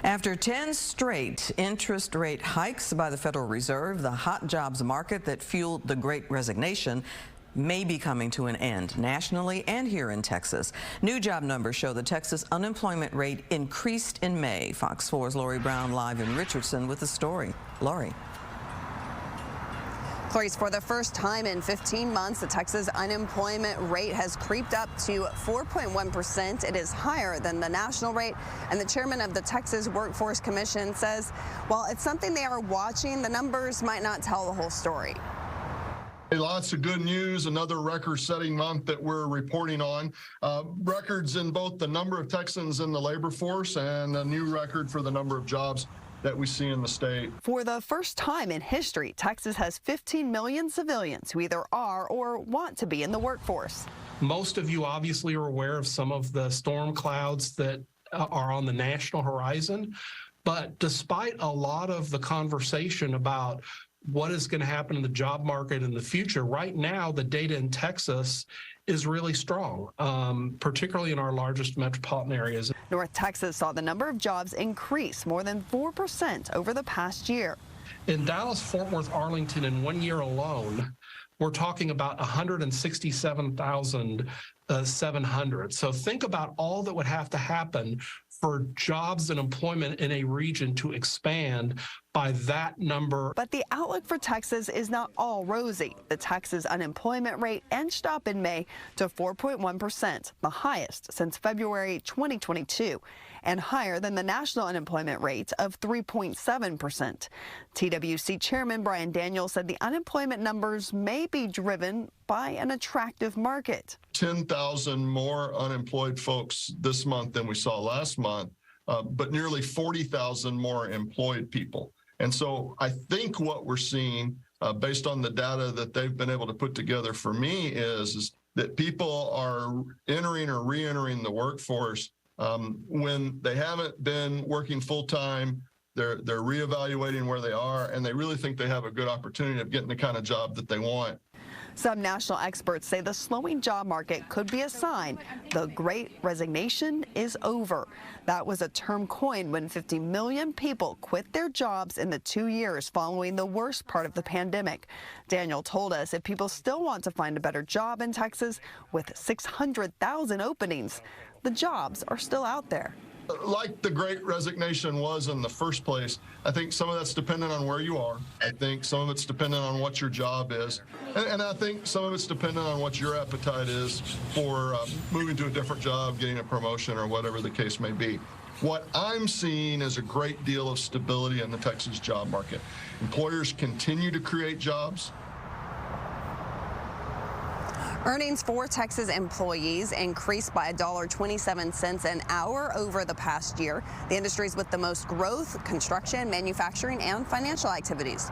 After 10 straight interest rate hikes by the Federal Reserve, the hot jobs market that fueled the Great Resignation may be coming to an end nationally and here in Texas. New job numbers show the Texas unemployment rate increased in May. Fox 4's Lori Brown live in Richardson with the story. Lori. Clarice, for the first time in 15 months, the Texas unemployment rate has creeped up to 4.1%. It is higher than the national rate, and the chairman of the Texas Workforce Commission says while it's something they are watching, the numbers might not tell the whole story. Hey, lots of good news, another record-setting month that we're reporting on. Records in both the number of Texans in the labor force and a new record for the number of jobs that we see in the state. For the first time in history, Texas has 15 million civilians who either are or want to be in the workforce. Most of you obviously are aware of some of the storm clouds that are on the national horizon, but despite a lot of the conversation about what is going to happen in the job market in the future, right now the data in Texas is really strong, particularly in our largest metropolitan areas. North Texas saw the number of jobs increase more than 4% over the past year. In Dallas, Fort Worth, Arlington, in 1 year alone, we're talking about 167,700. So think about all that would have to happen for jobs and employment in a region to expand by that number. But the outlook for Texas is not all rosy. The Texas unemployment rate inched up in May to 4.1%, the highest since February 2022, and higher than the national unemployment rate of 3.7%. TWC Chairman Brian Daniels said the unemployment numbers may be driven by an attractive market. 10,000 more unemployed folks this month than we saw last month, but nearly 40,000 more employed people. And so I think what we're seeing, based on the data that they've been able to put together for me, is that people are entering or re-entering the workforce when they haven't been working full-time. They're reevaluating where they are, and they really think they have a good opportunity of getting the kind of job that they want. Some national experts say the slowing job market could be a sign the Great Resignation is over. That was a term coined when 50 million people quit their jobs in the 2 years following the worst part of the pandemic. Daniel told us if people still want to find a better job in Texas with 600,000 openings, the jobs are still out there. Like the Great Resignation was in the first place, I think some of that's dependent on where you are. I think some of it's dependent on what your job is. And I think some of it's dependent on what your appetite is for moving to a different job, getting a promotion, or whatever the case may be. What I'm seeing is a great deal of stability in the Texas job market. Employers continue to create jobs. Earnings for Texas employees increased by $1.27 an hour over the past year. The industries with the most growth: construction, manufacturing, and financial activities.